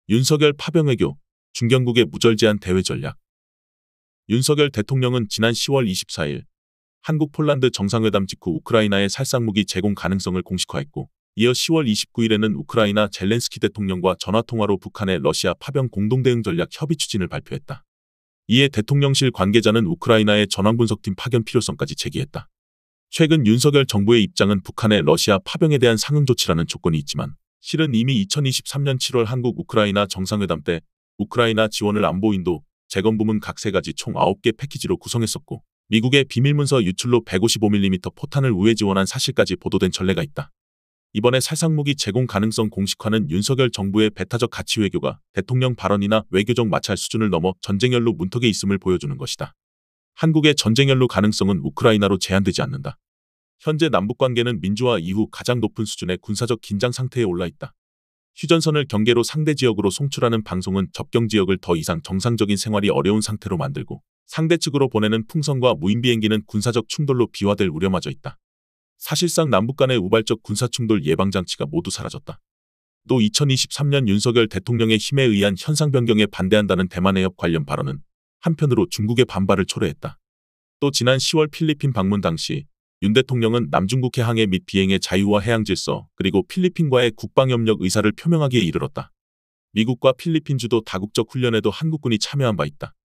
윤석열 파병 외교, 중견국의 무절제한 대외 전략. 윤석열 대통령은 지난 10월 24일 한국-폴란드 정상회담 직후 우크라이나의 살상무기 제공 가능성을 공식화했고, 이어 10월 29일에는 우크라이나 젤렌스키 대통령과 전화통화로 북한의 러시아 파병 공동대응 전략 협의 추진을 발표했다. 이에 대통령실 관계자는 우크라이나의 전황분석팀 파견 필요성까지 제기했다. 최근 윤석열 정부의 입장은 북한의 러시아 파병에 대한 상응 조치라는 조건이 있지만, 실은 이미 2023년 7월 한국 우크라이나 정상회담 때 우크라이나 지원을 안보 인도, 재건 부문 각 3가지 총 9개 패키지로 구성했었고, 미국의 비밀문서 유출로 155mm 포탄을 우회 지원한 사실까지 보도된 전례가 있다. 이번에 살상무기 제공 가능성 공식화는 윤석열 정부의 배타적 가치 외교가 대통령 발언이나 외교적 마찰 수준을 넘어 전쟁 연루 문턱에 있음을 보여주는 것이다. 한국의 전쟁 연루 가능성은 우크라이나로 제한되지 않는다. 현재 남북관계는 민주화 이후 가장 높은 수준의 군사적 긴장 상태에 올라 있다. 휴전선을 경계로 상대 지역으로 송출하는 방송은 접경 지역을 더 이상 정상적인 생활이 어려운 상태로 만들고, 상대 측으로 보내는 풍선과 무인 비행기는 군사적 충돌로 비화될 우려마저 있다. 사실상 남북 간의 우발적 군사충돌 예방장치가 모두 사라졌다. 또 2023년 윤석열 대통령의 힘에 의한 현상 변경에 반대한다는 대만 해협 관련 발언은 한편으로 중국의 반발을 초래했다. 또 지난 10월 필리핀 방문 당시 윤 대통령은 남중국 해항해 및 비행의 자유와 해양 질서, 그리고 필리핀과의 국방협력 의사를 표명하기에 이르렀다. 미국과 필리핀 주도 다국적 훈련에도 한국군이 참여한 바 있다.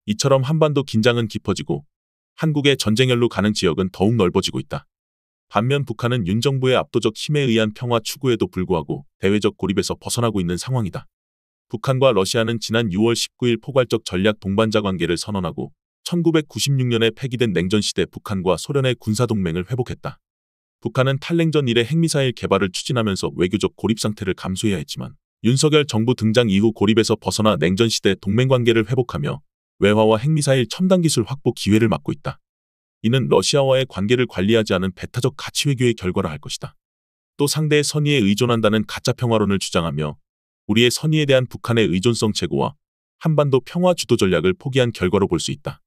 이처럼 한반도 긴장은 깊어지고 한국의 전쟁 연루 가능 지역은 더욱 넓어지고 있다. 반면 북한은 윤 정부의 압도적 힘에 의한 평화 추구에도 불구하고 대외적 고립에서 벗어나고 있는 상황이다. 북한과 러시아는 지난 6월 19일 포괄적 전략 동반자 관계를 선언하고 1996년에 폐기된 냉전시대 북한과 소련의 군사동맹을 회복했다. 북한은 탈냉전 이래 핵미사일 개발을 추진하면서 외교적 고립 상태를 감수해야 했지만, 윤석열 정부 등장 이후 고립에서 벗어나 냉전시대 동맹관계를 회복하며 외화와 핵미사일 첨단 기술 확보 기회를 막고 있다. 이는 러시아와의 관계를 관리하지 않은 배타적 가치 외교의 결과라 할 것이다. 또 상대의 선의에 의존한다는 가짜 평화론을 주장하며 우리의 선의에 대한 북한의 의존성 제고와 한반도 평화 주도 전략을 포기한 결과로 볼 수 있다.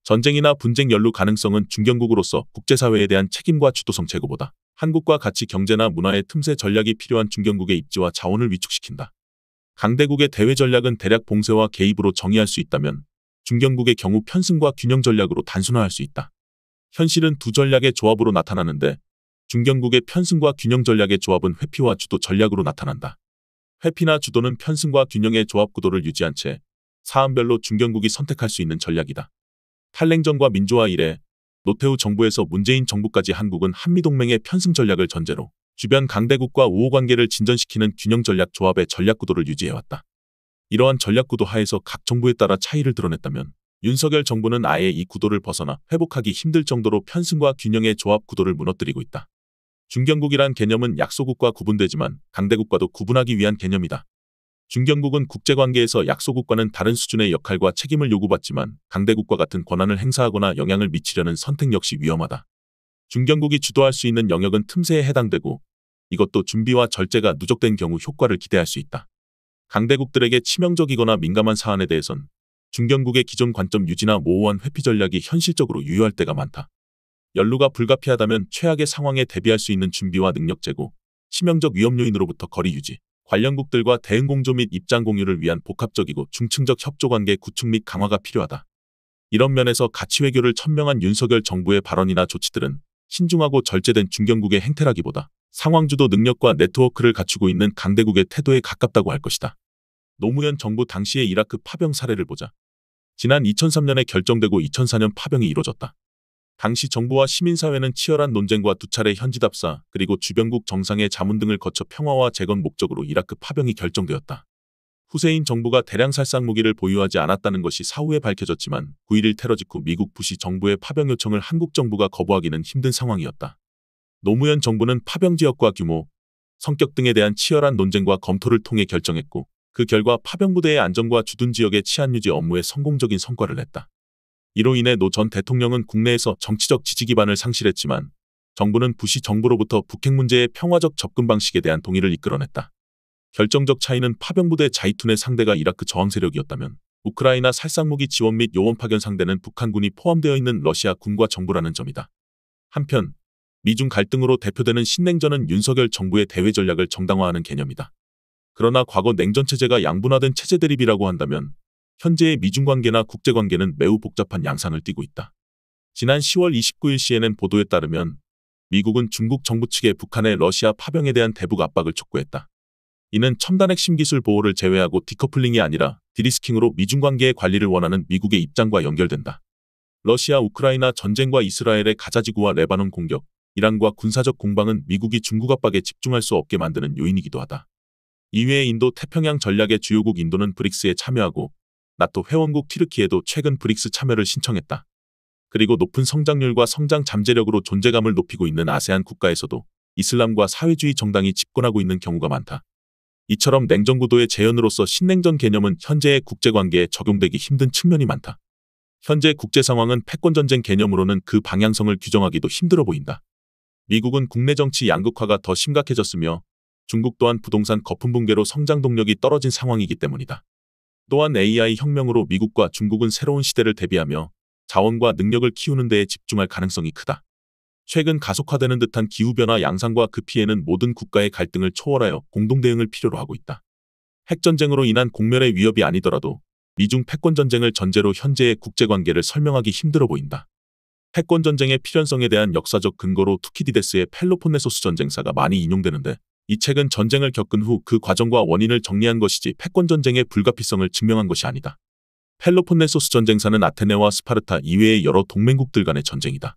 전쟁이나 분쟁 연루 가능성은 중견국으로서 국제사회에 대한 책임과 주도성 제고보다 한국과 같이 경제나 문화의 틈새 전략이 필요한 중견국의 입지와 자원을 위축시킨다. 강대국의 대외 전략은 대략 봉쇄와 개입으로 정의할 수 있다면, 중견국의 경우 편승과 균형 전략으로 단순화할 수 있다. 현실은 두 전략의 조합으로 나타나는데, 중견국의 편승과 균형 전략의 조합은 회피와 주도 전략으로 나타난다. 회피나 주도는 편승과 균형의 조합 구도를 유지한 채 사안별로 중견국이 선택할 수 있는 전략이다. 탈냉전과 민주화 이래 노태우 정부에서 문재인 정부까지 한국은 한미동맹의 편승 전략을 전제로 주변 강대국과 우호관계를 진전시키는 균형 전략 조합의 전략 구도를 유지해왔다. 이러한 전략 구도 하에서 각 정부에 따라 차이를 드러냈다면, 윤석열 정부는 아예 이 구도를 벗어나 회복하기 힘들 정도로 편승과 균형의 조합 구도를 무너뜨리고 있다. 중견국이란 개념은 약소국과 구분되지만 강대국과도 구분하기 위한 개념이다. 중견국은 국제관계에서 약소국과는 다른 수준의 역할과 책임을 요구받지만 강대국과 같은 권한을 행사하거나 영향을 미치려는 선택 역시 위험하다. 중견국이 주도할 수 있는 영역은 틈새에 해당되고, 이것도 준비와 절제가 누적된 경우 효과를 기대할 수 있다. 강대국들에게 치명적이거나 민감한 사안에 대해선 중견국의 기존 관점 유지나 모호한 회피 전략이 현실적으로 유효할 때가 많다. 연루가 불가피하다면 최악의 상황에 대비할 수 있는 준비와 능력 제고, 치명적 위험 요인으로부터 거리 유지, 관련국들과 대응 공조 및 입장 공유를 위한 복합적이고 중층적 협조관계 구축 및 강화가 필요하다. 이런 면에서 가치 외교를 천명한 윤석열 정부의 발언이나 조치들은 신중하고 절제된 중견국의 행태라기보다 상황주도 능력과 네트워크를 갖추고 있는 강대국의 태도에 가깝다고 할 것이다. 노무현 정부 당시의 이라크 파병 사례를 보자. 지난 2003년에 결정되고 2004년 파병이 이뤄졌다. 당시 정부와 시민사회는 치열한 논쟁과 2차례 현지답사, 그리고 주변국 정상의 자문 등을 거쳐 평화와 재건 목적으로 이라크 파병이 결정되었다. 후세인 정부가 대량 살상 무기를 보유하지 않았다는 것이 사후에 밝혀졌지만 9.11 테러 직후 미국 부시 정부의 파병 요청을 한국 정부가 거부하기는 힘든 상황이었다. 노무현 정부는 파병 지역과 규모, 성격 등에 대한 치열한 논쟁과 검토를 통해 결정했고, 그 결과 파병 부대의 안전과 주둔 지역의 치안 유지 업무에 성공적인 성과를 냈다. 이로 인해 노 전 대통령은 국내에서 정치적 지지 기반을 상실했지만, 정부는 부시 정부로부터 북핵 문제의 평화적 접근 방식에 대한 동의를 이끌어냈다. 결정적 차이는 파병부대 자이툰의 상대가 이라크 저항 세력이었다면, 우크라이나 살상무기 지원 및 요원 파견 상대는 북한군이 포함되어 있는 러시아 군과 정부라는 점이다. 한편 미중 갈등으로 대표되는 신냉전은 윤석열 정부의 대외 전략을 정당화하는 개념이다. 그러나 과거 냉전체제가 양분화된 체제 대립이라고 한다면 현재의 미중관계나 국제관계는 매우 복잡한 양상을 띠고 있다. 지난 10월 29일 CNN 보도에 따르면 미국은 중국 정부 측에 북한의 러시아 파병에 대한 대북 압박을 촉구했다. 이는 첨단 핵심 기술 보호를 제외하고 디커플링이 아니라 디리스킹으로 미중관계의 관리를 원하는 미국의 입장과 연결된다. 러시아 우크라이나 전쟁과 이스라엘의 가자지구와 레바논 공격, 이란과 군사적 공방은 미국이 중국 압박에 집중할 수 없게 만드는 요인이기도 하다. 이외에 인도 태평양 전략의 주요국 인도는 브릭스에 참여하고 나토 회원국 튀르키예도 최근 브릭스 참여를 신청했다. 그리고 높은 성장률과 성장 잠재력으로 존재감을 높이고 있는 아세안 국가에서도 이슬람과 사회주의 정당이 집권하고 있는 경우가 많다. 이처럼 냉전 구도의 재현으로서 신냉전 개념은 현재의 국제관계에 적용되기 힘든 측면이 많다. 현재 국제 상황은 패권전쟁 개념으로는 그 방향성을 규정하기도 힘들어 보인다. 미국은 국내 정치 양극화가 더 심각해졌으며 중국 또한 부동산 거품 붕괴로 성장 동력이 떨어진 상황이기 때문이다. 또한 AI 혁명으로 미국과 중국은 새로운 시대를 대비하며 자원과 능력을 키우는 데에 집중할 가능성이 크다. 최근 가속화되는 듯한 기후변화 양상과 그 피해는 모든 국가의 갈등을 초월하여 공동대응을 필요로 하고 있다. 핵전쟁으로 인한 공멸의 위협이 아니더라도 미중 패권전쟁을 전제로 현재의 국제관계를 설명하기 힘들어 보인다. 패권전쟁의 필연성에 대한 역사적 근거로 투키디데스의 펠로폰네소스 전쟁사가 많이 인용되는데 이 책은 전쟁을 겪은 후 그 과정과 원인을 정리한 것이지 패권전쟁의 불가피성을 증명한 것이 아니다. 펠로폰네소스 전쟁사는 아테네와 스파르타 이외의 여러 동맹국들 간의 전쟁이다.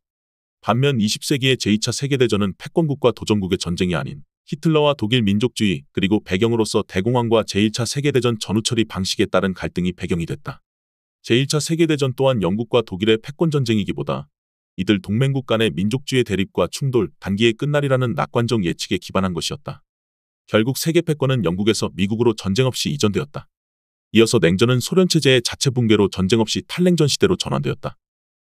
반면 20세기의 제2차 세계대전은 패권국과 도전국의 전쟁이 아닌 히틀러와 독일 민족주의 그리고 배경으로서 대공황과 제1차 세계대전 전후처리 방식에 따른 갈등이 배경이 됐다. 제1차 세계대전 또한 영국과 독일의 패권전쟁이기보다 이들 동맹국 간의 민족주의 대립과 충돌, 단기에 끝날이라는 낙관적 예측에 기반한 것이었다. 결국 세계 패권은 영국에서 미국으로 전쟁 없이 이전되었다. 이어서 냉전은 소련체제의 자체 붕괴로 전쟁 없이 탈냉전 시대로 전환되었다.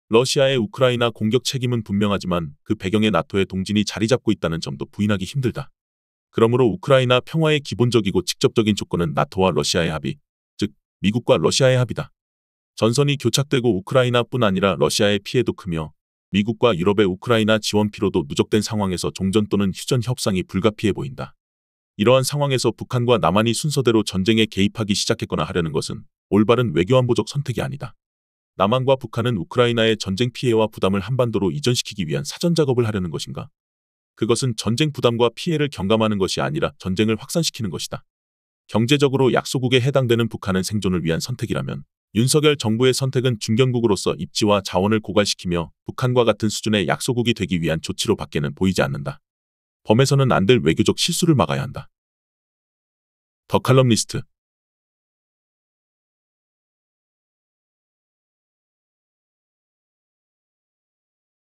러시아의 우크라이나 공격 책임은 분명하지만 그 배경에 나토의 동진이 자리 잡고 있다는 점도 부인하기 힘들다. 그러므로 우크라이나 평화의 기본적이고 직접적인 조건은 나토와 러시아의 합의, 즉 미국과 러시아의 합의다. 전선이 교착되고 우크라이나뿐 아니라 러시아의 피해도 크며 미국과 유럽의 우크라이나 지원 피로도 누적된 상황에서 종전 또는 휴전 협상이 불가피해 보인다. 이러한 상황에서 북한과 남한이 순서대로 전쟁에 개입하기 시작했거나 하려는 것은 올바른 외교안보적 선택이 아니다. 남한과 북한은 우크라이나의 전쟁 피해와 부담을 한반도로 이전시키기 위한 사전 작업을 하려는 것인가? 그것은 전쟁 부담과 피해를 경감하는 것이 아니라 전쟁을 확산시키는 것이다. 경제적으로 약소국에 해당되는 북한은 생존을 위한 선택이라면 윤석열 정부의 선택은 중견국으로서 입지와 자원을 고갈시키며 북한과 같은 수준의 약소국이 되기 위한 조치로 밖에는 보이지 않는다. 범해서는 안 될 외교적 실수를 막아야 한다. 더 칼럼니스트